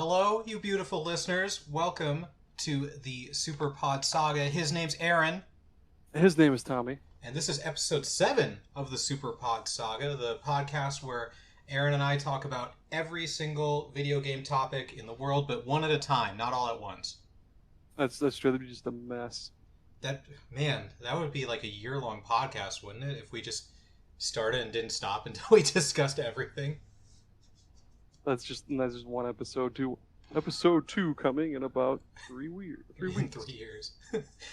Hello, you beautiful listeners. Welcome to the Super Pod Saga. His name's Aaron, His name is Tommy. and this is episode 7 of the Super Pod Saga, the podcast where Aaron and I talk about every single video game topic in the world, but one at a time, not all at once. That's true. That'd be just a mess. That would be like a year-long podcast, wouldn't it? If we just started and didn't stop until we discussed everything. That's just one episode. Episode 2 coming in about 3 weeks. In 3 years.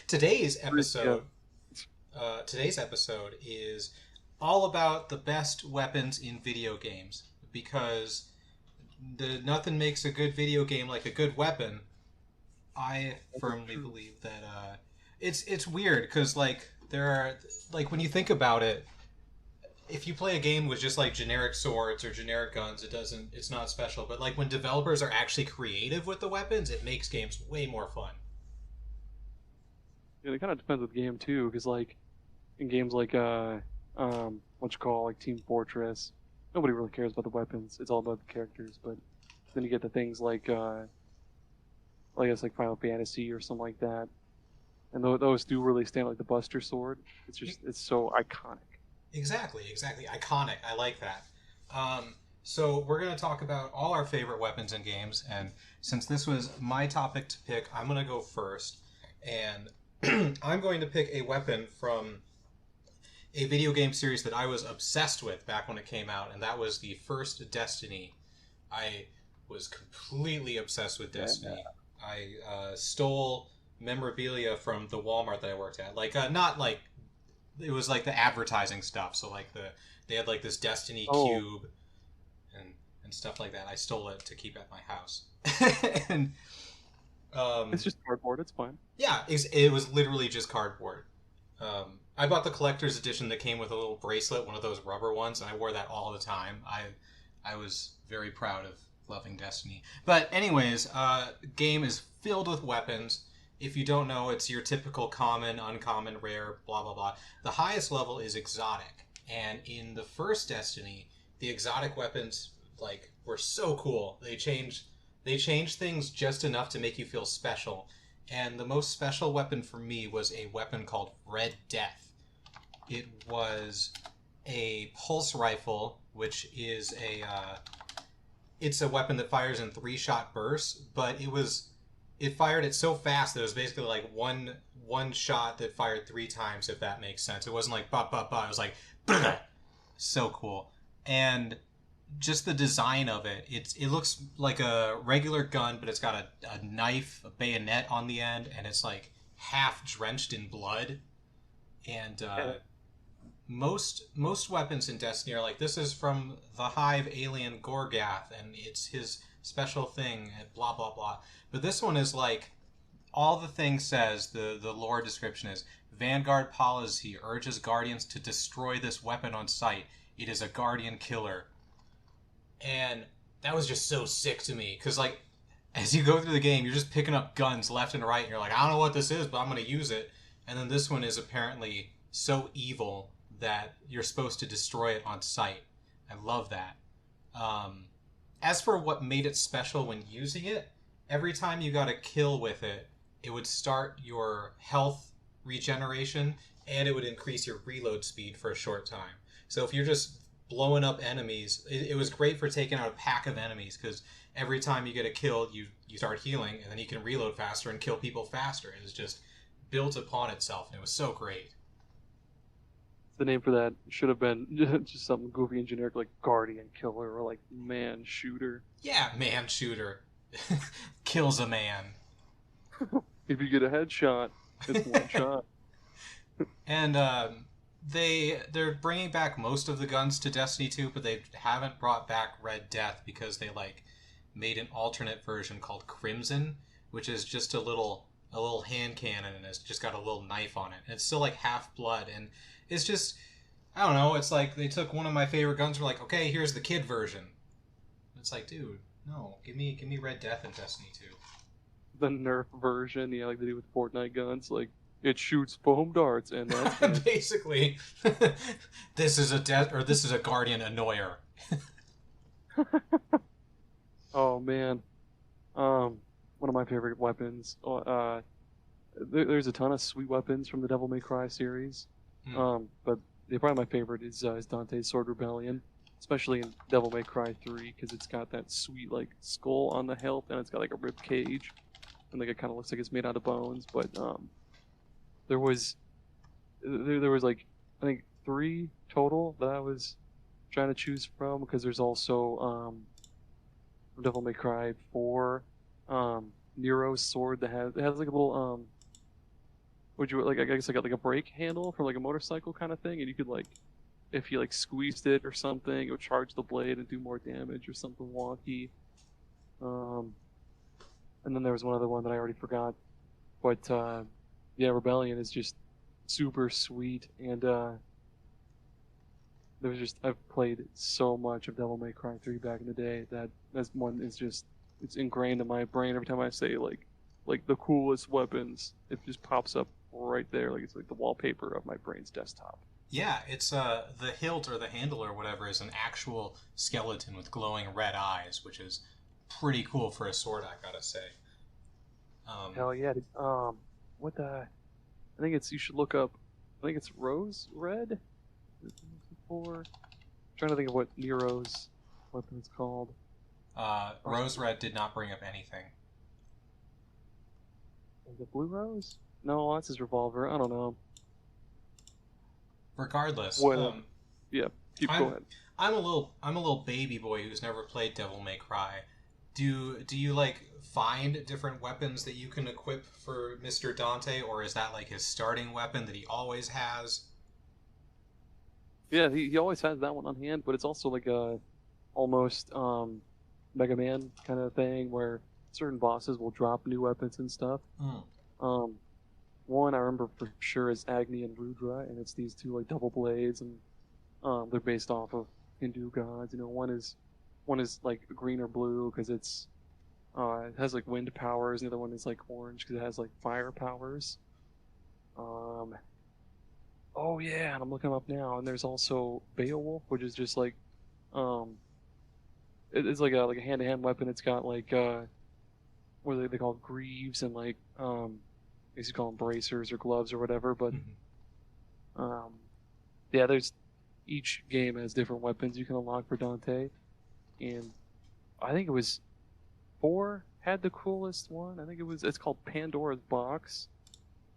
Today's episode is all about the best weapons in video games, because nothing makes a good video game like a good weapon. I firmly believe that it's weird because there are when you think about it, if you play a game with just generic swords or generic guns, it's not special. But when developers are actually creative with the weapons, it makes games way more fun. Yeah, it kind of depends with the game too, because in games Team Fortress, nobody really cares about the weapons. It's all about the characters. But then you get the things like Final Fantasy or something like that, and those do really stand out, like the Buster Sword. It's so iconic. Exactly. Iconic. I like that. So we're going to talk about all our favorite weapons in games, and since this was my topic to pick, I'm going to go first, and I'm going to pick a weapon from a video game series that I was obsessed with back when it came out, and that was the first Destiny. I was completely obsessed with Destiny. I stole memorabilia from the Walmart that I worked at. It was the advertising stuff. So they had this Destiny cube and stuff like that. I stole it to keep at my house. And it's just cardboard. It's fine. Yeah, it was literally just cardboard. I bought the collector's edition that came with a little bracelet, one of those rubber ones, and I wore that all the time. I was very proud of loving Destiny. But anyways, game is filled with weapons. If you don't know, it's your typical common, uncommon, rare, blah, blah, blah. The highest level is exotic. And in the first Destiny, the exotic weapons, were so cool. They changed things just enough to make you feel special. And the most special weapon for me was a weapon called Red Death. It was a pulse rifle, which is it's a weapon that fires in 3-shot bursts, but it fired it so fast that it was basically one shot that fired 3 times, if that makes sense. It wasn't like ba ba ba. It was like so cool. And just the design of it, it looks like a regular gun, but it's got a knife, a bayonet on the end, and it's half drenched in blood. And most weapons in Destiny are this is from the Hive alien Gorgath, and it's his special thing, and blah blah blah. But this one is all the thing says, the lore description is, Vanguard policy urges Guardians to destroy this weapon on sight. It is a Guardian killer. And that was just so sick to me, because as you go through the game, you're just picking up guns left and right, and you're like, I don't know what this is, but I'm going to use it. And then this one is apparently so evil that you're supposed to destroy it on sight. I love that. As for what made it special when using it, every time you got a kill with it, it would start your health regeneration, and it would increase your reload speed for a short time. So if you're just blowing up enemies, it was great for taking out a pack of enemies, because every time you get a kill, you start healing, and then you can reload faster and kill people faster. It was just built upon itself, and it was so great. The name for that should have been just something goofy and generic, like Guardian Killer or Man Shooter. Yeah, Man Shooter. Kills a man. If you get a headshot, it's one shot. And they're bringing back most of the guns to Destiny 2, but they haven't brought back Red Death because they made an alternate version called Crimson, which is just a little hand cannon, and it's just got a little knife on it. And it's still half blood, and it's just, I don't know, it's they took one of my favorite guns and were okay, here's the kid version. It's dude, no, give me Red Death in Destiny 2. The Nerf version, yeah, like they do with Fortnite guns, it shoots foam darts, and that's it. Basically, this is a Guardian Annoyer. Oh man, One of my favorite weapons. There's a ton of sweet weapons from the Devil May Cry series. But probably my favorite is Dante's Sword Rebellion, especially in Devil May Cry 3, because it's got that sweet like skull on the hilt, and it's got like a rib cage, and like it kind of looks like it's made out of bones. But there was like I think 3 total that I was trying to choose from, because there's also Devil May Cry 4, Nero's sword that has like a little would you like I guess like a brake handle from like a motorcycle kind of thing, and you could like if you like squeezed it or something, it would charge the blade and do more damage or something wonky. And then there was one other one that I already forgot, but yeah, Rebellion is just super sweet, and there was just I've played so much of Devil May Cry 3 back in the day that one is just it's ingrained in my brain. Every time I say like the coolest weapons, it just pops up right there, like it's like the wallpaper of my brain's desktop. Yeah, it's the hilt or the handle or whatever is an actual skeleton with glowing red eyes, which is pretty cool for a sword, I gotta say. Hell yeah! What the? I think it's you should look up. I think it's rose red. For trying to think of what Nero's weapon is called. Rose red did not bring up anything. Is it blue rose? No, that's his revolver. I don't know. Regardless, yeah, keep going. I'm a little baby boy who's never played Devil May Cry. Do you like find different weapons that you can equip for Mr. Dante, or is that like his starting weapon that he always has? Yeah, he always has that one on hand, but it's also like a almost Mega Man kind of thing where certain bosses will drop new weapons and stuff. One I remember for sure is Agni and Rudra, and it's these two like double blades, and they're based off of Hindu gods. You know, one is like green or blue because it has like wind powers, and the other one is like orange because it has like fire powers. Oh yeah, and I'm looking them up now, and there's also Beowulf, which is just like it's like a hand-to-hand weapon. It's got like what are they called, greaves, and like I guess you call them bracers or gloves or whatever. But yeah, there's each game has different weapons you can unlock for Dante, and I think it was 4 had the coolest one. I think it's called Pandora's Box.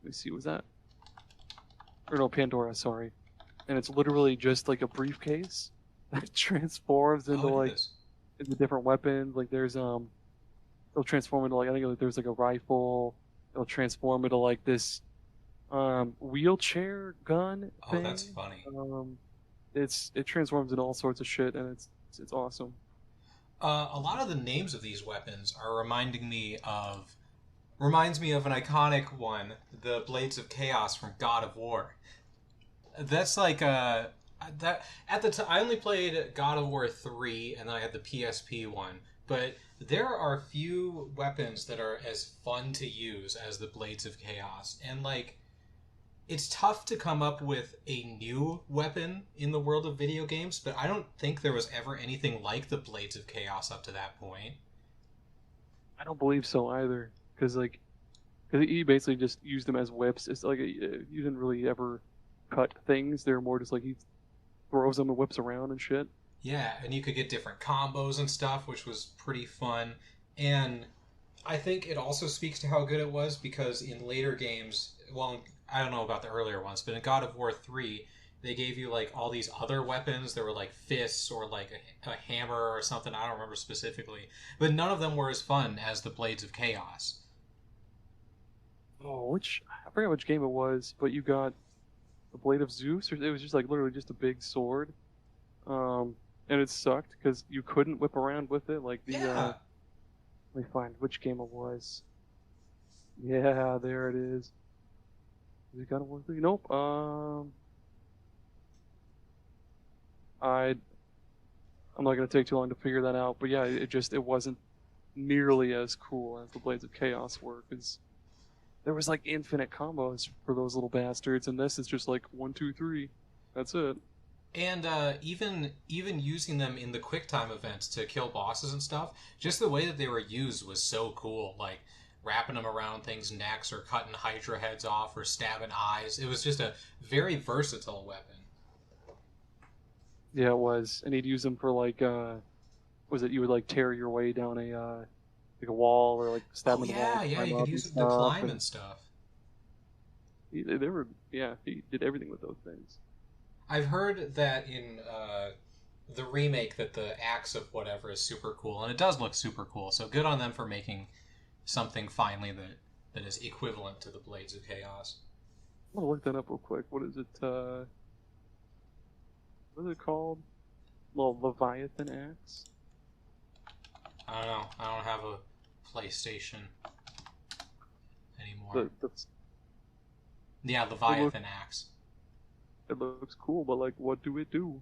Let me see, was that? Or no, Pandora, sorry. And it's literally just like a briefcase that transforms into into different weapons. Like there's it'll transform into like I think there's like a rifle. It'll transform into like this wheelchair gun thing. Oh, that's funny. It transforms into all sorts of shit, and it's awesome. A lot of the names of these weapons are reminds me of an iconic one, the Blades of Chaos from God of War. That's like that at the time I only played God of War 3, and then I had the PSP one. But there are few weapons that are as fun to use as the Blades of Chaos, and like it's tough to come up with a new weapon in the world of video games. But I don't think there was ever anything like the Blades of Chaos up to that point. I don't believe so either. Because he basically just used them as whips. It's like you didn't really ever cut things. They're more just like he throws them and whips around and shit. Yeah, and you could get different combos and stuff, which was pretty fun. And I think it also speaks to how good it was, because in later games, well, I don't know about the earlier ones, but in God of War 3, they gave you like all these other weapons. There were like fists or like a hammer or something. I don't remember specifically. But none of them were as fun as the Blades of Chaos. Oh, I forgot which game it was, but you got the Blade of Zeus, or it was just like literally just a big sword, and it sucked because you couldn't whip around with it. Like the let me find which game it was. Yeah, there it is. Is it God of War 3? Nope. I'm not gonna take too long to figure that out, but yeah, it wasn't nearly as cool as the Blades of Chaos were, because there was like infinite combos for those little bastards, and this is just like 1, 2, 3. That's it. And even using them in the QuickTime events to kill bosses and stuff, just the way that they were used was so cool. Like wrapping them around things' necks or cutting Hydra heads off or stabbing eyes. It was just a very versatile weapon. Yeah, it was, and he'd use them for like, was it you would like tear your way down like a wall or like stab Oh in the wall? yeah, Climb you up could use and it to stuff, climb and stuff. they were, yeah, he did everything with those things. I've heard that in the remake that the axe of whatever is super cool, and it does look super cool. So good on them for making something finally that is equivalent to the Blades of Chaos. I'm gonna look that up real quick. What is it? What is it called? Well, Leviathan axe. I don't know. I don't have a PlayStation anymore. Yeah, Leviathan axe. It looks cool, but like, what do it do?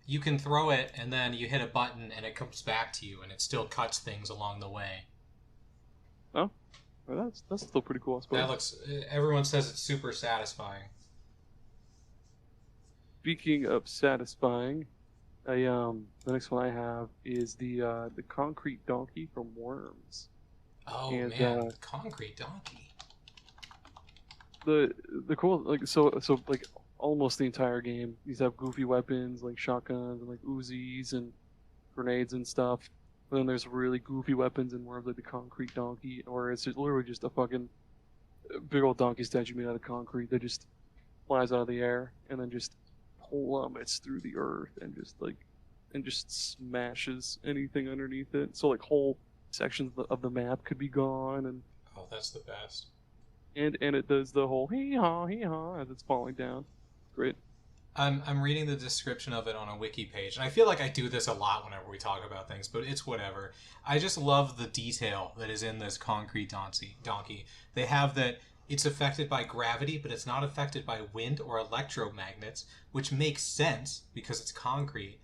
You can throw it, and then you hit a button, and it comes back to you, and it still cuts things along the way. Oh, well, that's still pretty cool, I suppose. That looks. Everyone says it's super satisfying. Speaking of satisfying, the next one I have is the concrete donkey from Worms. Oh and, man, the concrete donkey. The cool, like, so like almost the entire game, these have goofy weapons like shotguns and like Uzis and grenades and stuff. But then there's really goofy weapons in Worms like the concrete donkey, or it's literally just a fucking big old donkey statue made out of concrete that just flies out of the air and then just plummets through the earth and just smashes anything underneath it. So like whole sections of the map could be gone, and Oh, that's the best. and it does the whole hee haw as it's falling down. Great. I'm reading the description of it on a wiki page, and I feel like I do this a lot whenever we talk about things, but it's whatever. I just love the detail that is in this concrete donkey. They have that it's affected by gravity, but it's not affected by wind or electromagnets, which makes sense because it's concrete.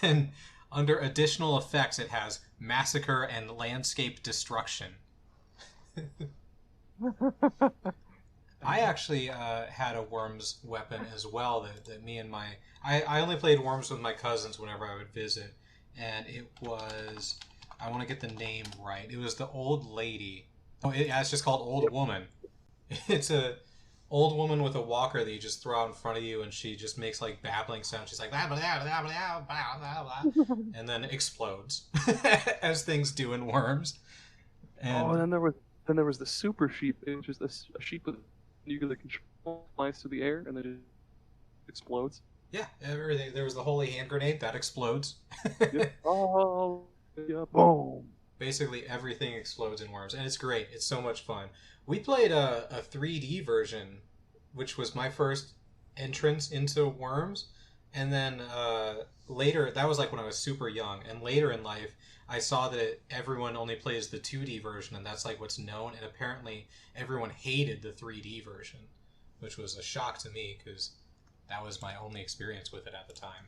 And under additional effects, it has massacre and landscape destruction. I actually had a Worms weapon as well that me and my... I only played Worms with my cousins whenever I would visit. And it was... I want to get the name right. It was the old lady. Oh, it's just called Old Woman. It's a old woman with a walker that you just throw out in front of you, and she just makes like babbling sounds. She's like blah, blah, blah, blah, blah, blah, blah, and then explodes as things do in Worms. And and then there was the super sheep. It was just a sheep with you could control, flies through the air, and then it explodes. yeah, everything. There was the holy hand grenade that explodes. Yep. Oh, yeah, boom. Basically everything explodes in Worms, and it's great. It's so much fun. We played a 3D version, which was my first entrance into Worms, and then later, that was like when I was super young, and later in life, I saw that everyone only plays the 2D version, and that's like what's known, and apparently everyone hated the 3D version, which was a shock to me, because that was my only experience with it at the time.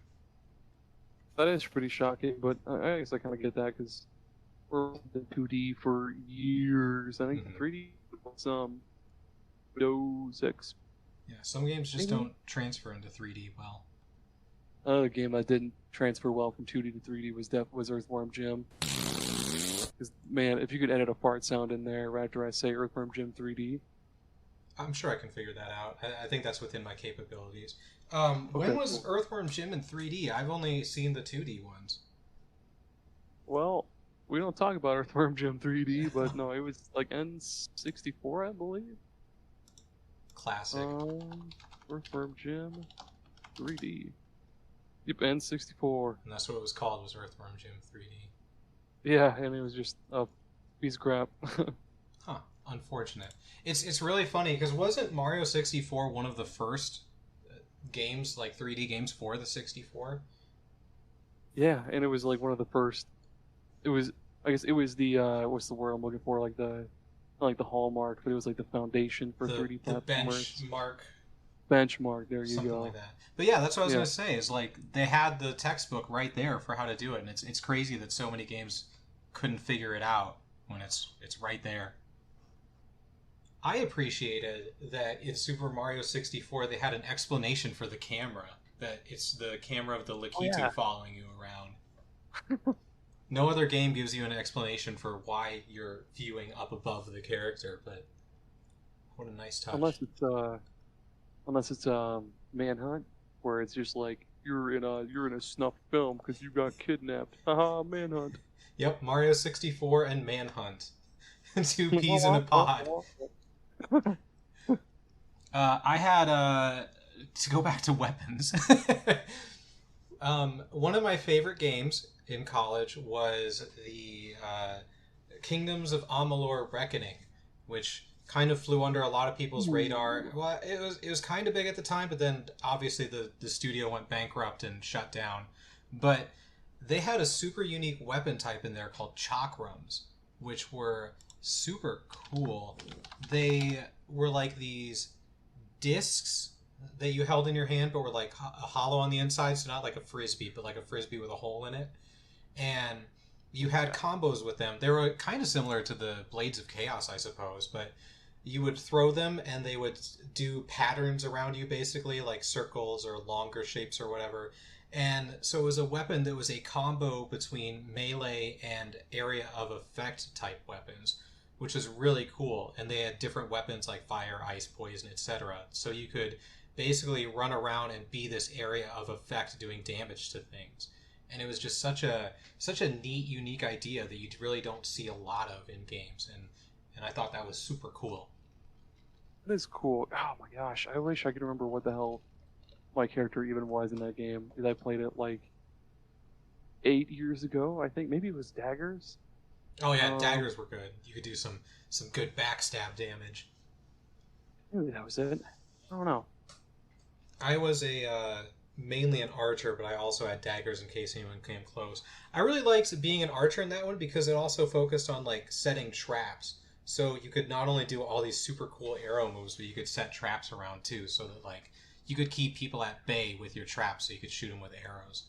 That is pretty shocking, but I guess I kind of get that because we're in 2D for years. I think 3D was Windows XP. Yeah, some games just don't transfer into 3D well. Another game that didn't transfer well from 2D to 3D was Earthworm Jim. Because, man, if you could edit a fart sound in there right after I say Earthworm Jim 3D. I'm sure I can figure that out. I think that's within my capabilities. When was Earthworm Jim in 3D? I've only seen the 2D ones. Well, we don't talk about Earthworm Jim 3D, but no, it was like N64, I believe. Classic. Earthworm Jim 3D. Yep, N64. And that's what it was called, was Earthworm Jim 3D. Yeah, and it was just a piece of crap. Huh. Unfortunate. It's really funny, because wasn't Mario 64 one of the first games, like 3D games for the 64? Yeah, and it was like one of the first... It was... I guess it was the... what's the word I'm looking for? Like the hallmark, but it was like the foundation for 3D platformers. Benchmark, there you Something go. like that. But yeah, that's what I was going to say, is like, they had the textbook right there for how to do it, and it's crazy that so many games couldn't figure it out when it's right there. I appreciated that in Super Mario 64 they had an explanation for the camera. that it's the camera of the Lakitu Oh, yeah. following you around. No other game gives you an explanation for why you're viewing up above the character, but what a nice touch. Unless it's Manhunt, where it's just like you're in a snuff film because you got kidnapped. Haha, Manhunt. Yep, Mario 64 and Manhunt. Two peas in a pod. I had to go back to weapons. One of my favorite games in college was the Kingdoms of Amalur Reckoning, which kind of flew under a lot of people's radar. Well, it was kind of big at the time, but then obviously the studio went bankrupt and shut down. But they had a super unique weapon type in there called chakrams, which were super cool. They were like these discs that you held in your hand, but were like hollow on the inside, so not like a frisbee, but like a frisbee with a hole in it. And you had combos with them. They were kind of similar to the Blades of Chaos, I suppose, but you would throw them and they would do patterns around you, basically, like circles or longer shapes or whatever. And so it was a weapon that was a combo between melee and area of effect type weapons, which is really cool. And they had different weapons like fire, ice, poison, etc. So you could basically run around and be this area of effect doing damage to things. And it was just such a neat, unique idea that you really don't see a lot of in games. And I thought that was super cool. That is cool. Oh my gosh, I wish I could remember what the hell my character even was in that game. Because I played it like 8 years ago, I think. Maybe it was daggers. Oh yeah, daggers were good. You could do some good backstab damage. Maybe that was it. I don't know. I was mainly an archer, but I also had daggers in case anyone came close. I really liked being an archer in that one because it also focused on like setting traps. So you could not only do all these super cool arrow moves, but you could set traps around too, so that like you could keep people at bay with your traps, so you could shoot them with arrows.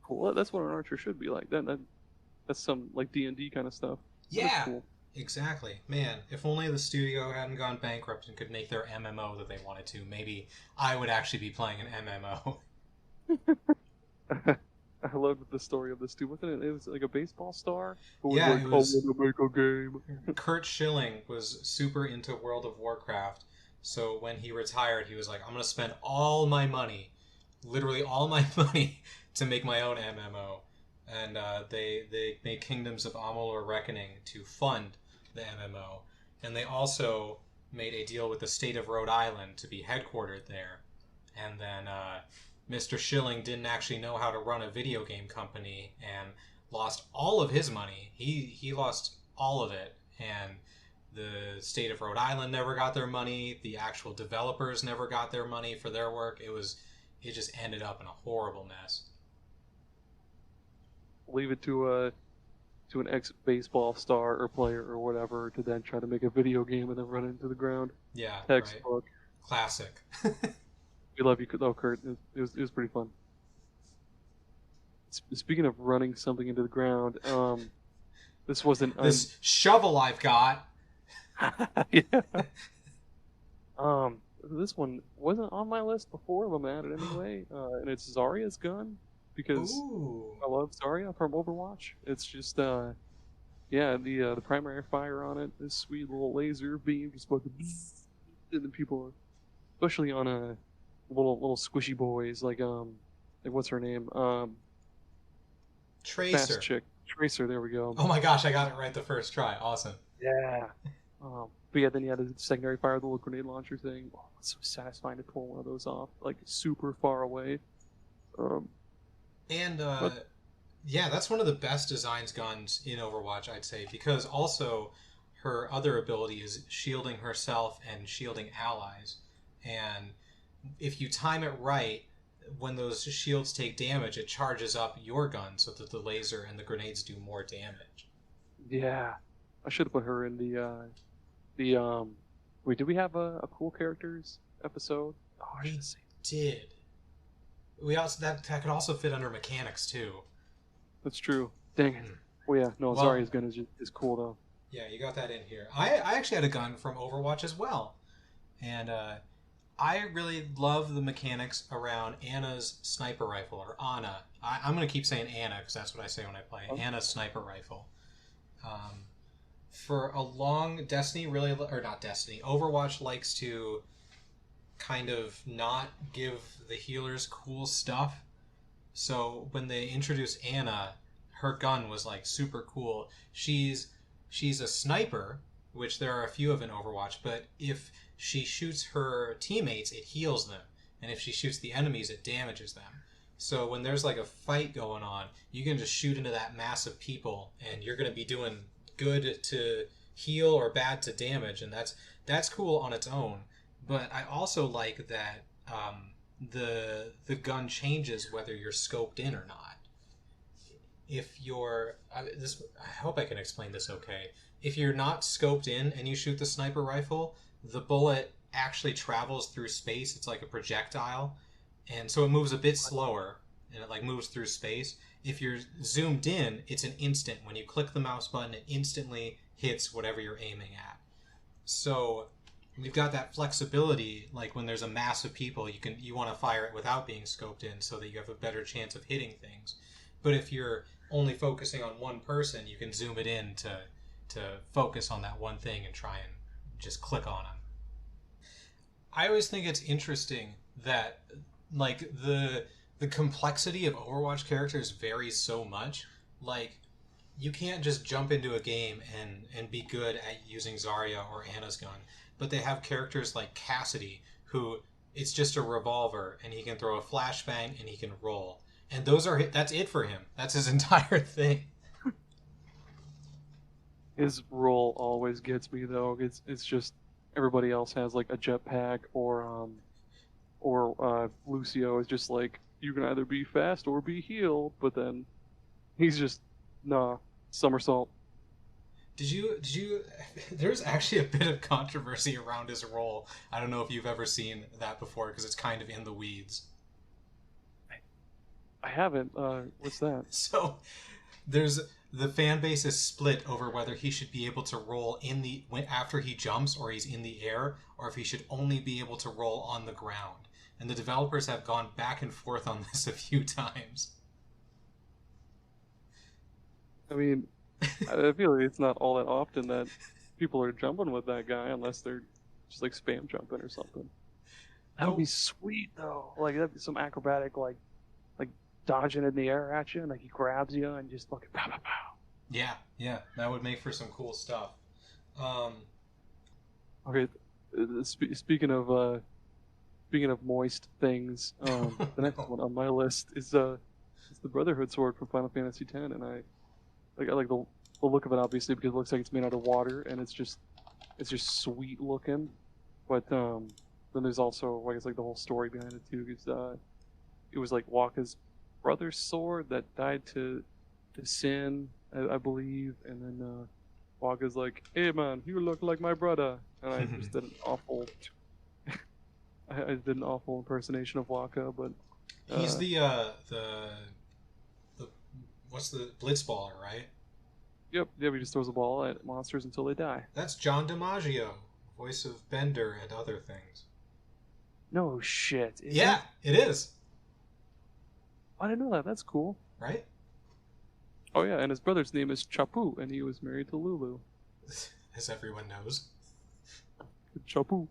Cool. That's what an archer should be like. That's some like D&D kind of stuff. Yeah, cool. Exactly. Man, if only the studio hadn't gone bankrupt and could make their MMO that they wanted to, maybe I would actually be playing an MMO. I loved the story of this dude. Wasn't it? It was like a baseball star. Yeah, it was. To make a game. Kurt Schilling was super into World of Warcraft, so when he retired, he was like, "I'm gonna spend all my money, literally all my money, to make my own MMO." And they made Kingdoms of Amalur Reckoning to fund the MMO, and they also made a deal with the state of Rhode Island to be headquartered there. And then Mr. Schilling didn't actually know how to run a video game company and lost all of his money. He lost all of it, and the state of Rhode Island never got their money. The actual developers never got their money for their work. It just ended up in a horrible mess. Leave it to an ex-baseball star or player or whatever to then try to make a video game and then run it into the ground. Yeah, textbook. Right. Classic. We love you, though, Kurt. It was pretty fun. Speaking of running something into the ground, this wasn't this shovel I've got. Yeah. This one wasn't on my list before, but I'm at it anyway. And it's Zarya's gun. Because I love Zarya from Overwatch. It's just, the primary fire on it, this sweet little laser beam, just fucking, and then people, especially on little squishy boys, like what's her name? Tracer. Fast chick. Tracer. There we go. Oh my gosh, I got it right the first try. Awesome. Yeah. But yeah, then you had the secondary fire, the little grenade launcher thing. Oh, it's so satisfying to pull one of those off, like super far away. And that's one of the best designs guns in Overwatch, I'd say, because also her other ability is shielding herself and shielding allies. And if you time it right, when those shields take damage, it charges up your gun so that the laser and the grenades do more damage. Yeah, I should have put her in the Wait, did we have a cool characters episode? Oh, we did. We also that could also fit under mechanics too. That's true. Dang it. Oh yeah, no, Zarya's gun is cool though. Yeah, you got that in here. I actually had a gun from Overwatch as well, and I really love the mechanics around Anna's sniper rifle, or Anna. I'm going to keep saying Anna because that's what I say when I play. Anna's sniper rifle. For a long Destiny really, or not Destiny, Overwatch likes to kind of not give the healers cool stuff. So when they introduced Anna, her gun was like super cool. She's a sniper, which there are a few of in Overwatch, but if she shoots her teammates, it heals them. And if she shoots the enemies, it damages them. So when there's like a fight going on, you can just shoot into that mass of people, and you're going to be doing good to heal or bad to damage, and that's cool on its own. But I also like that the gun changes whether you're scoped in or not. If you're I hope I can explain this okay. If you're not scoped in and you shoot the sniper rifle, the bullet actually travels through space. It's like a projectile, and so it moves a bit slower, and it like moves through space. If you're zoomed in, it's an instant. When you click the mouse button, it instantly hits whatever you're aiming at. So we've got that flexibility. Like when there's a mass of people, you want to fire it without being scoped in, so that you have a better chance of hitting things. But if you're only focusing on one person, you can zoom it in to focus on that one thing and try and just click on them. I always think it's interesting that like the complexity of Overwatch characters varies so much. Like you can't just jump into a game and be good at using Zarya or Anna's gun, but they have characters like Cassidy, who it's just a revolver and he can throw a flashbang and he can roll, and that's it for him. That's his entire thing. His role always gets me though. It's just everybody else has like a jetpack or Lucio is just like, you can either be fast or be healed, but then he's just somersault. Did you there's actually a bit of controversy around his role. I don't know if you've ever seen that before because it's kind of in the weeds. I haven't. What's that? So the fan base is split over whether he should be able to roll after he jumps, or he's in the air, or if he should only be able to roll on the ground. And the developers have gone back and forth on this a few times. I mean, I feel like it's not all that often that people are jumping with that guy unless they're just like spam jumping or something. That would be sweet though. Like that'd be some acrobatic like dodging in the air at you, and like he grabs you and just fucking pow pow pow. Yeah, that would make for some cool stuff. Okay, speaking of moist things, the next one on my list is the Brotherhood sword from Final Fantasy X, and I like the look of it obviously because it looks like it's made out of water, and it's just sweet looking. But then there's also I guess like the whole story behind it too, because it was like Wakka's brother's sword that died to sin, I believe, and then Wakka's like, "Hey man, you look like my brother," and I just did an awful, I did an awful impersonation of Wakka, but he's the what's the Blitzballer, right? Yep, he just throws a ball at monsters until they die. That's John DiMaggio, voice of Bender and other things. No shit. It is. I didn't know that. That's cool. Right? Oh yeah, and his brother's name is Chapu, and he was married to Lulu. As everyone knows. Chapu.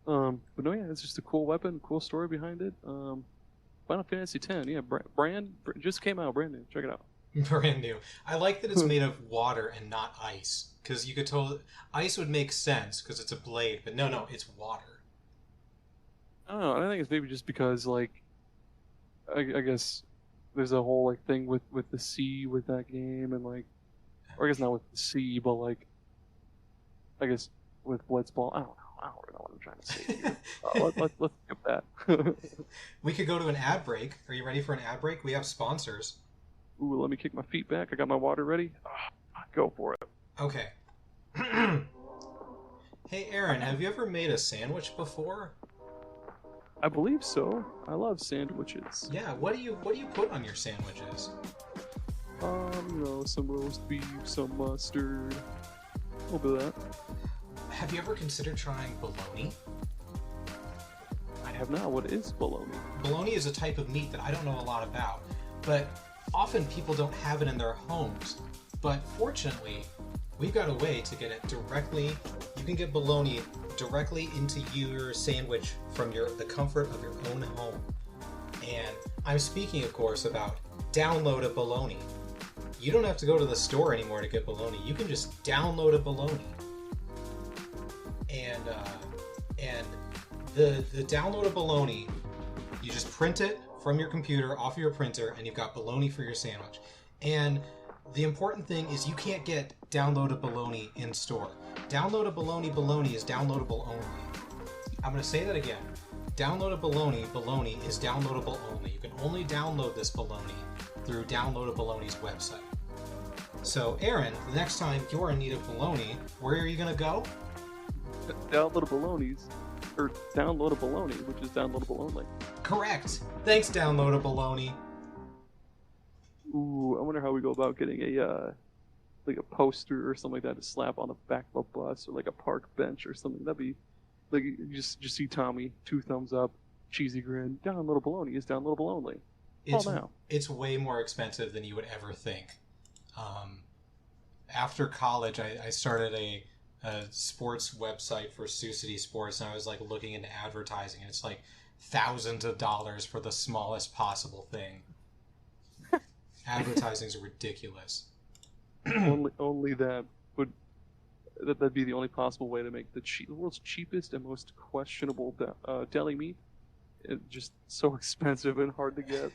But no, yeah, it's just a cool weapon, cool story behind it. Final Fantasy X, yeah, brand just came out, brand new. Check it out. Brand new. I like that it's made of water and not ice, because you could totally ice would make sense because it's a blade, but no, it's water. I don't know. I think it's maybe just because like, I guess there's a whole like thing with the sea with that game, and like, or I guess not with the sea, but like, I guess with Blitzball. I don't really know what I'm trying to say here. Let's skip that. We could go to an ad break. Are you ready for an ad break? We have sponsors. Ooh, let me kick my feet back. I got my water ready. Go for it. Okay. Hey, Aaron, have you ever made a sandwich before? I believe so. I love sandwiches. Yeah, what do you put on your sandwiches? Some roast beef, some mustard, a little bit of that. Have you ever considered trying bologna? have not. What is bologna? Bologna is a type of meat that I don't know a lot about, but often people don't have it in their homes. But fortunately, we've got a way to get it directly. You can get bologna directly into your sandwich from the comfort of your own home. And I'm speaking, of course, about download a bologna. You don't have to go to the store anymore to get bologna. You can just download a bologna. And the download a bologna, you just print it from your computer off your printer, and you've got bologna for your sandwich. And the important thing is you can't get download a bologna in store. Download a bologna is downloadable only. I'm going to say that again. Download a bologna is downloadable only. You can only download this bologna through Download a Bologna's website. So, Aaron, the next time you're in need of bologna, where are you going to go? Download a bologna's, or download a bologna, which is downloadable only. Correct. Thanks, Download a Bologna. Ooh, I wonder how we go about getting a like a poster or something like that to slap on the back of a bus or like a park bench or something. That'd be like you just see Tommy, 2 thumbs up, cheesy grin. Download a bologna is downloadable only. It's way more expensive than you would ever think. After college, I started a sports website for Sioux City Sports, and I was like looking into advertising, and it's like thousands of dollars for the smallest possible thing. Advertising is ridiculous. only that'd be the only possible way to make the world's cheapest and most questionable deli meat. It's just so expensive and hard to get.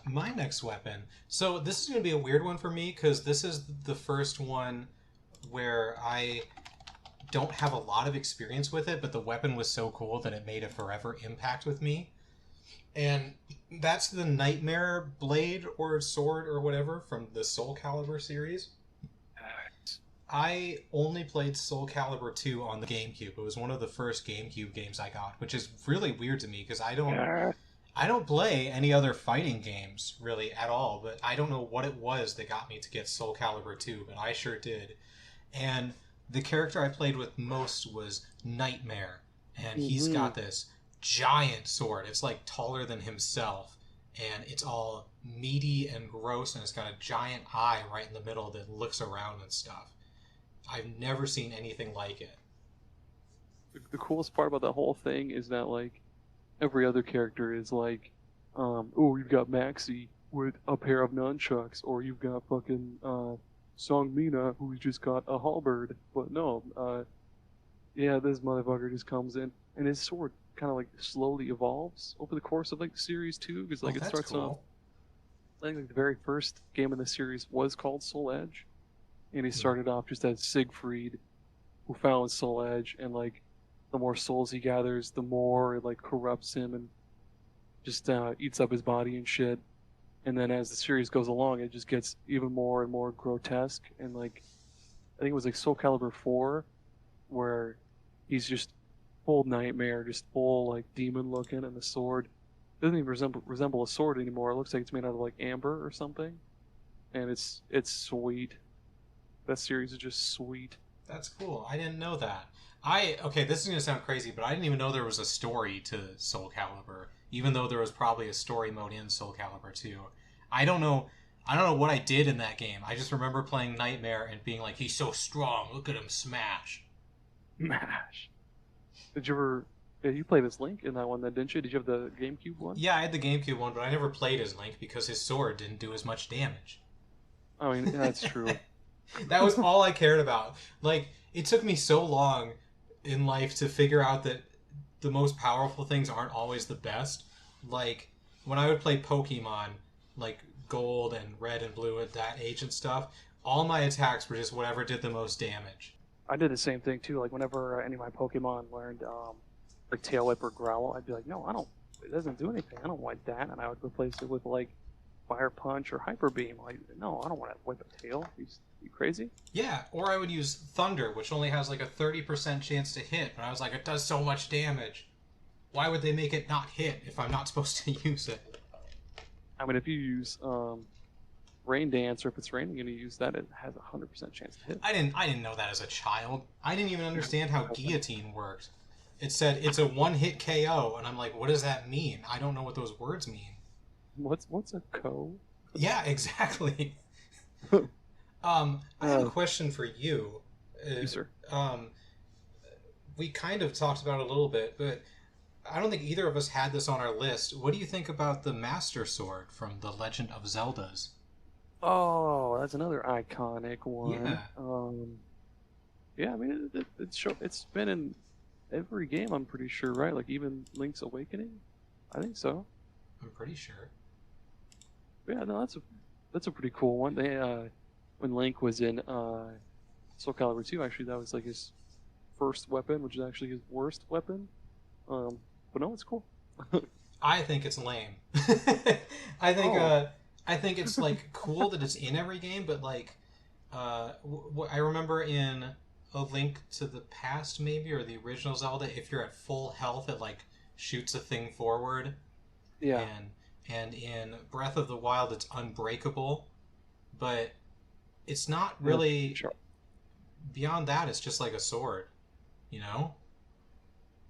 My next weapon. So this is going to be a weird one for me because this is the first one where I don't have a lot of experience with it, but the weapon was so cool that it made a forever impact with me. And that's the Nightmare blade or sword or whatever from the Soul Calibur series. I only played Soul Calibur 2 on the GameCube. It was one of the first GameCube games I got, which is really weird to me because I don't play any other fighting games really at all, but I don't know what it was that got me to get Soul Calibur 2, but I sure did. And the character I played with most was Nightmare, and he's got this giant sword. It's like taller than himself, and it's all meaty and gross, and it's got a giant eye right in the middle that looks around and stuff. I've never seen anything like it. The coolest part about that whole thing is that, like, every other character is like, oh, you've got Maxie with a pair of nunchucks, or you've got fucking Song Mina who's just got a halberd. But no, this motherfucker just comes in, and his sword kind of like slowly evolves over the course of like the series too, because like it starts off. I think like the very first game in the series was called Soul Edge, and he started off just as Siegfried, who found Soul Edge, and like the more souls he gathers, the more it like corrupts him and just eats up his body and shit. And then as the series goes along, it just gets even more and more grotesque. And like, I think it was like Soul Calibur 4, where he's just full Nightmare, just full like demon looking, and the sword doesn't even resemble a sword anymore. It looks like it's made out of like amber or something. And it's sweet. That series is just sweet. That's cool. I didn't know that. Okay, this is going to sound crazy, but I didn't even know there was a story to Soul Calibur, even though there was probably a story mode in Soul Calibur 2. I don't know what I did in that game. I just remember playing Nightmare and being like, he's so strong, look at him smash. Smash. Did you ever... Yeah, you played as Link in that one then, didn't you? Did you have the GameCube one? Yeah, I had the GameCube one, but I never played as Link because his sword didn't do as much damage. I mean, that's true. That was all I cared about. Like, it took me so long in life to figure out that the most powerful things aren't always the best. Like, when I would play Pokemon, like Gold and Red and Blue at that age and stuff, all my attacks were just whatever did the most damage. I did the same thing too. Like, whenever any of my Pokemon learned, like Tail Whip or Growl, I'd be like, no, it doesn't do anything. I don't want that. And I would replace it with, like, Fire Punch or Hyper Beam. Like, no, I don't want to whip a tail. You crazy? Yeah, or I would use Thunder, which only has like a 30% chance to hit, but I was like, it does so much damage. Why would they make it not hit if I'm not supposed to use it? I mean, if you use Rain Dance, or if it's raining and you use that, it has a 100% chance to hit. I didn't know that as a child. I didn't even understand how Guillotine worked. it said it's a one-hit KO, and I'm like, what does that mean? I don't know what those words mean. What's a ko? Yeah, exactly. I have a question for you. Yes, sir. We kind of talked about it a little bit, but I don't think either of us had this on our list. What do you think about the Master Sword from The Legend of Zelda's? Oh, that's another iconic one. Yeah. Yeah, I mean, it's been in every game, I'm pretty sure, right? Like, even Link's Awakening? I think so. I'm pretty sure. Yeah, no, that's a pretty cool one. They, when Link was in Soul Calibur 2, actually, that was, like, his first weapon, which is actually his worst weapon. But no, it's cool. I think it's lame. I think it's like cool that it's in every game, but like I remember in A Link to the Past, maybe, or the original Zelda, if you're at full health, it like shoots a thing forward. Yeah. And in Breath of the Wild, it's unbreakable, but it's not really. Sure. Beyond that, it's just like a sword, you know?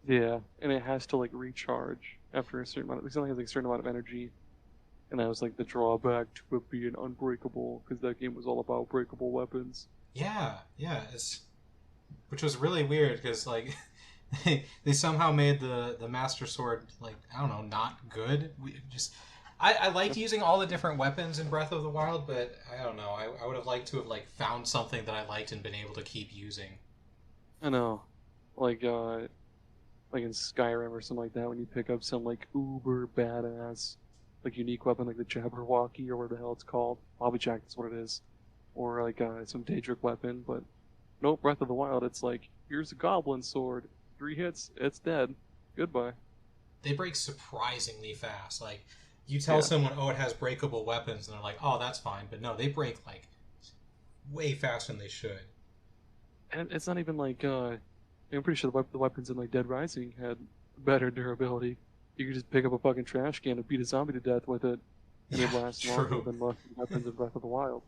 Yeah, and it has to like recharge after a certain amount. It only has like a certain amount of energy, and that was like the drawback to it being unbreakable, because that game was all about breakable weapons. Yeah, which was really weird because like they somehow made the Master Sword like I don't know not good. I liked using all the different weapons in Breath of the Wild, but I don't know. I would have liked to have like found something that I liked and been able to keep using. I know, like in Skyrim or something like that, when you pick up some like uber badass like unique weapon like the Jabberwocky or whatever the hell it's called, Bobby Jack, that's what it is, or like some Daedric weapon. But nope, Breath of the Wild, it's like here's a goblin sword, 3 hits, it's dead, goodbye. They break surprisingly fast. Like you tell someone, oh, it has breakable weapons, and they're like, oh, that's fine. But no, they break like way faster than they should. And it's not even like I'm pretty sure the weapons in like Dead Rising had better durability. You could just pick up a fucking trash can and beat a zombie to death with it, and it lasts longer than most weapons in Breath of the Wild.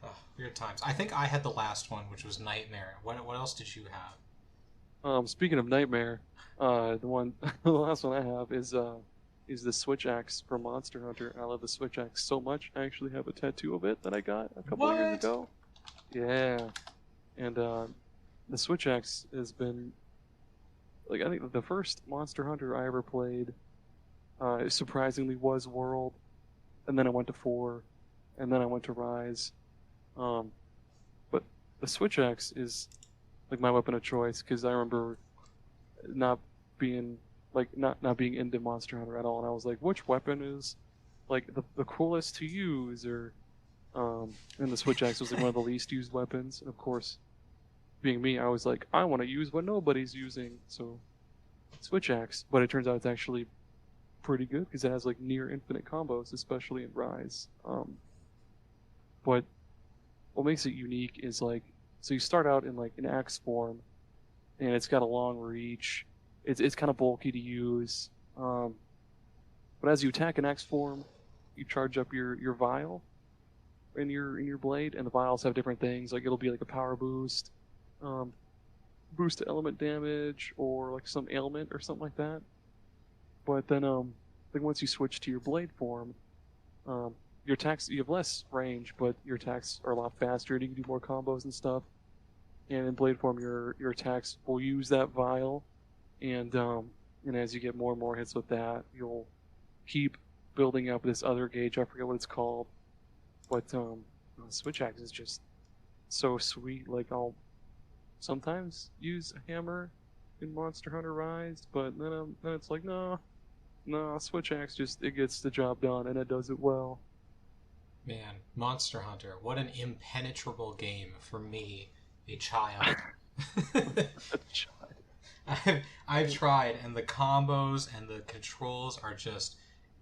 Oh, weird times. I think I had the last one, which was Nightmare. What else did you have? Speaking of Nightmare, the last one I have is the Switch Axe from Monster Hunter. I love the Switch Axe so much. I actually have a tattoo of it that I got a couple of years ago. Yeah, and the Switch Axe has been, like, I think the first Monster Hunter I ever played, surprisingly, was World, and then I went to 4, and then I went to Rise. But the Switch Axe is like my weapon of choice, because I remember not being into Monster Hunter at all, and I was like, which weapon is like the coolest to use, or and the Switch Axe was like one of the least used weapons, and of course, being me, I was like, I want to use what nobody's using, so Switch Axe. But it turns out it's actually pretty good because it has like near infinite combos, especially in Rise. But what makes it unique is like, so you start out in like an axe form, and it's got a long reach. It's kind of bulky to use, but as you attack an axe form, you charge up your vial in your blade, and the vials have different things. Like it'll be like a power boost, boost to element damage, or like some ailment or something like that. But then once you switch to your blade form, your attacks, you have less range, but your attacks are a lot faster, and you can do more combos and stuff. And in blade form, your attacks will use that vial, and as you get more and more hits with that, you'll keep building up this other gauge. I forget what it's called, but Switch Axe is just so sweet. Like I'll sometimes use a hammer in Monster Hunter Rise, but then it's like no, Switch Axe it gets the job done, and it does it well. Man, Monster Hunter, what an impenetrable game for me, a child. I've tried, and the combos and the controls are just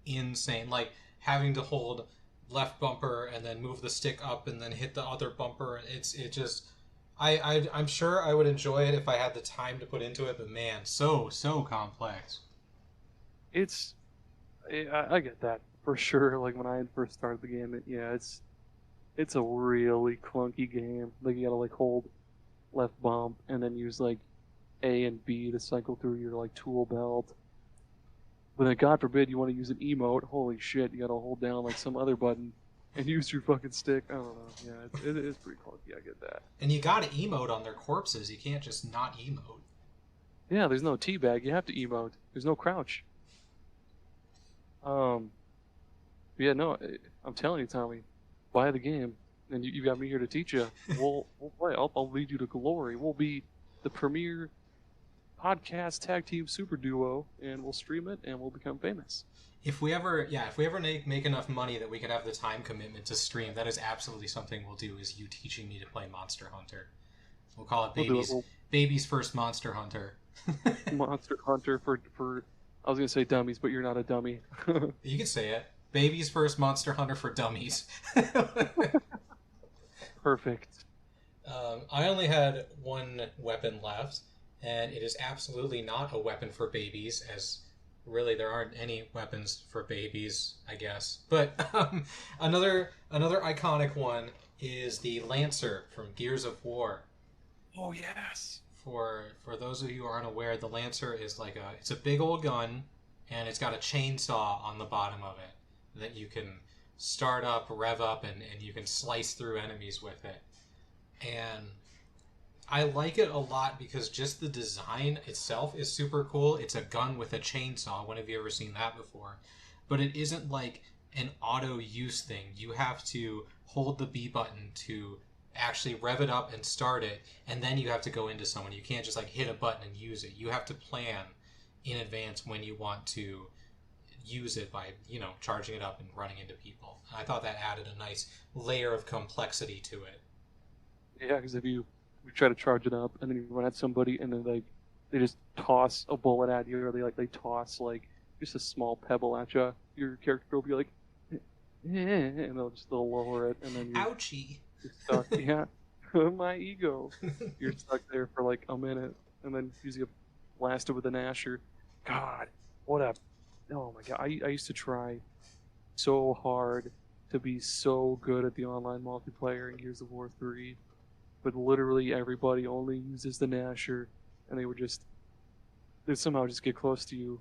insane. Like having to hold left bumper and then move the stick up and then hit the other bumper. I'm sure I would enjoy it if I had the time to put into it, but man, so complex. I get that for sure. Like when I first started the game, it's a really clunky game. Like you gotta like hold left bump and then use like A and B to cycle through your like tool belt. But then, God forbid, you want to use an emote. Holy shit! You gotta hold down like some other button and use your fucking stick. I don't know. Yeah, it is pretty clunky. I get that. And you gotta emote on their corpses. You can't just not emote. Yeah, there's no teabag. You have to emote. There's no crouch. Yeah, no, I'm telling you, Tommy, buy the game, and you got me here to teach you. We'll play. I'll lead you to glory. We'll be the premier podcast tag team super duo, and we'll stream it, and we'll become famous. If we ever make enough money that we could have the time commitment to stream, that is absolutely something we'll do. Is you teaching me to play Monster Hunter? We'll call it baby's first Monster Hunter. Monster Hunter for I was gonna say dummies, but you're not a dummy. You can say it. Baby's first Monster Hunter for dummies. Perfect. I only had one weapon left, and it is absolutely not a weapon for babies, as really there aren't any weapons for babies, I guess. But another iconic one is the Lancer from Gears of War. Oh yes. For those of you who aren't aware, the Lancer is it's a big old gun, and it's got a chainsaw on the bottom of it that you can start up, rev up, and you can slice through enemies with it. And I like it a lot because just the design itself is super cool. It's a gun with a chainsaw. When have you ever seen that before? But it isn't like an auto use thing. You have to hold the B button to actually rev it up and start it, and then you have to go into someone. You can't just hit a button and use it. You have to plan in advance when you want to use it by charging it up and running into people. I thought that added a nice layer of complexity to it. Yeah, because if you try to charge it up and then you run at somebody and then they just toss a bullet at you, or they toss just a small pebble at you, your character will be like, and they'll lower it, and then ouchie. You're stuck. Yeah, my ego. You're stuck there for a minute, and then you get blasted with an Asher. God, oh my God! I used to try so hard to be so good at the online multiplayer in Gears of War 3, but literally everybody only uses the Nasher, and they'd somehow just get close to you,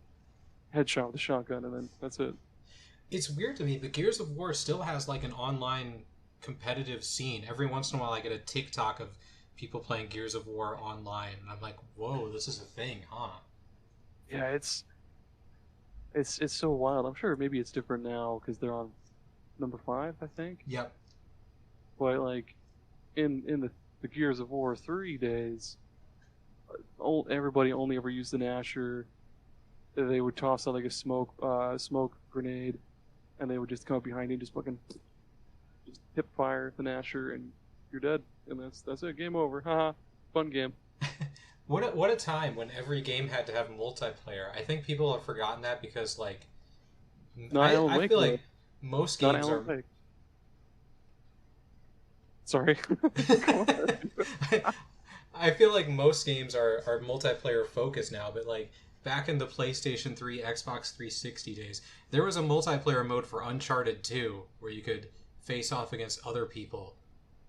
headshot with a shotgun, and then that's it. It's weird to me, but Gears of War still has an online competitive scene. Every once in a while I get a TikTok of people playing Gears of War online, and I'm like, whoa, this is a thing, huh? Yeah, it's so wild. I'm sure maybe it's different now because they're on number 5, I think. Yep. But in the Gears of War 3 days, everybody only ever used an Asher. They would toss out a smoke grenade, and they would just come up behind you and just hip fire the Asher, and you're dead. And that's it. Game over. Haha. Fun game. What a time when every game had to have multiplayer. I think people have forgotten that because I feel like most games are. Sorry. I feel like most games are multiplayer focused now, but back in the PlayStation 3, Xbox 360 days, there was a multiplayer mode for Uncharted 2 where you could face off against other people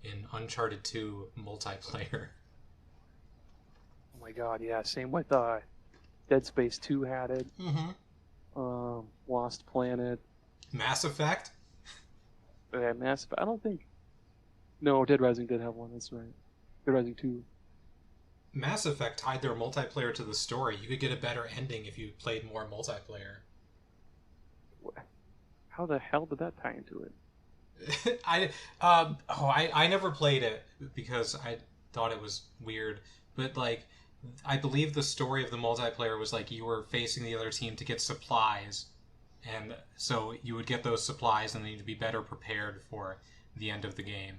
in Uncharted 2 multiplayer. Oh my God, yeah. Same with Dead Space 2 had it. Mm-hmm. Lost Planet. Mass Effect? Yeah, Mass Effect. I don't think... No, Dead Rising did have one, that's right. Dead Rising 2. Mass Effect tied their multiplayer to the story. You could get a better ending if you played more multiplayer. How the hell did that tie into it? I never played it because I thought it was weird. But I believe the story of the multiplayer was you were facing the other team to get supplies, and so you would get those supplies and then you'd be better prepared for the end of the game.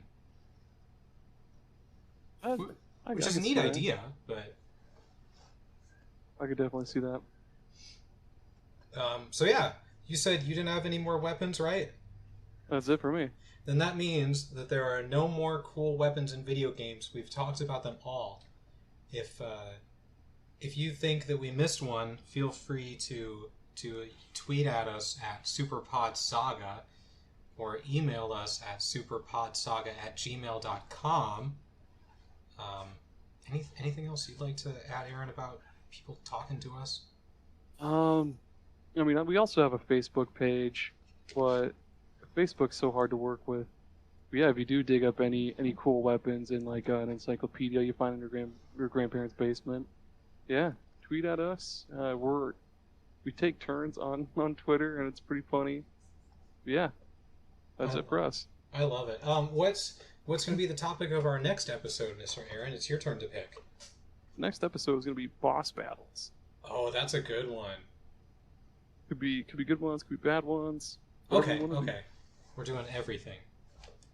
Which is a neat idea, but I could definitely see that. So yeah, you said you didn't have any more weapons, right? That's it for me. Then that means that there are no more cool weapons in video games. We've talked about them all. If you think that we missed one, feel free to tweet at us at superpodsaga or email us at superpodsaga@gmail.com. Anything else you'd like to add, Aaron, about people talking to us? I mean, we also have a Facebook page, but Facebook's so hard to work with. But yeah, if you do dig up any cool weapons in like an encyclopedia you find in your grandparents' basement, yeah, tweet at us. We take turns on Twitter, and it's pretty funny. But yeah, that's it for us. I love it. What's going to be the topic of our next episode, Mr. Aaron? It's your turn to pick. Next episode is going to be boss battles. Oh, that's a good one. Could be good ones, could be bad ones. Okay. We're doing everything.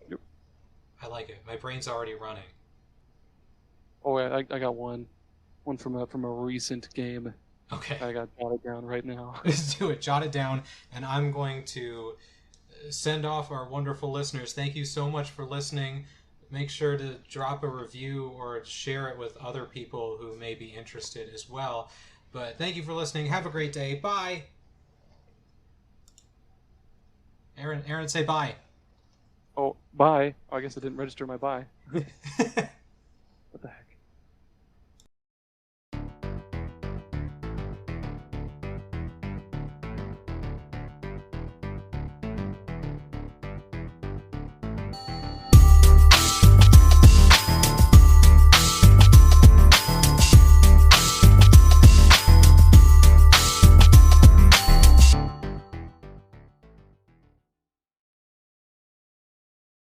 Yep. I like it. My brain's already running. Oh, I got one from a recent game. Okay. I got jotted down right now. Let's do it. Jot it down, and I'm going to send off our wonderful listeners. Thank you so much for listening. Make sure to drop a review or share it with other people who may be interested as well. But thank you for listening. Have a great day. Bye. Aaron, say bye. Oh, bye. I guess I didn't register my bye.